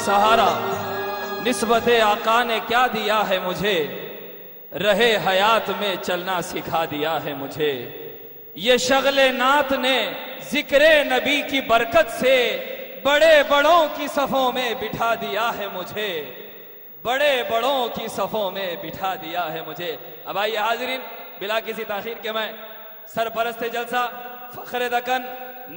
سہارا نسبت آقا نے کیا دیا ہے مجھے، رہے حیات میں چلنا سکھا دیا ہے مجھے۔ یہ شغل نعت نے ذکر نبی کی برکت سے بڑے بڑوں کی صفوں میں بٹھا دیا ہے مجھے، بڑے بڑوں کی صفوں میں بٹھا دیا ہے مجھے۔ اب آئیے حاضرین، بلا کسی تاخیر کے میں سرپرست جلسہ فخر دکن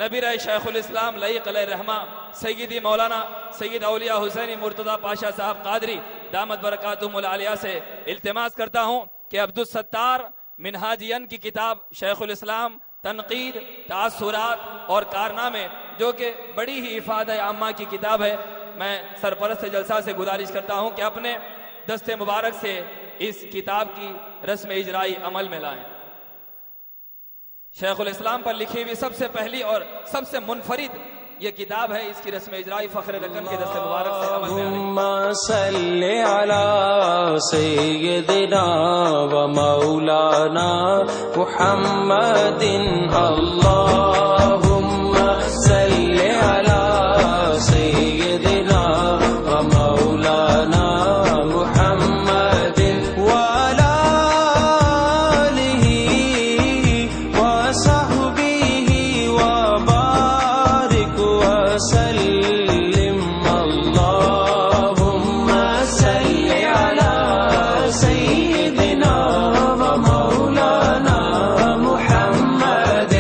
نبی شیخ الاسلام لعیق علیہ رحمہ سیدی مولانا سید اولیاء حسینی مرتضی پاشا صاحب قادری دامت برکاتہم العالیہ سے التماس کرتا ہوں کہ عبدالستار منہاجین کی کتاب شیخ الاسلام تنقید، تاثرات اور کارنامے، جو کہ بڑی ہی افادہ عامہ کی کتاب ہے، میں سرپرست جلسہ سے گزارش کرتا ہوں کہ اپنے دست مبارک سے اس کتاب کی رسم اجرائی عمل میں لائیں۔ شیخ الاسلام پر لکھی ہوئی سب سے پہلی اور سب سے منفرد یہ کتاب ہے، اس کی رسم اجرائی فخر رکن کے دست مبارک سے عمل میں اللہم صلی علی سیدنا و مولانا محمد، اللہم صلی علی سیدنا و مولانا محمد وعلی آلہ وصحبہ وبارک وسلم، اللہم صلی علی سیدنا و مولانا محمد۔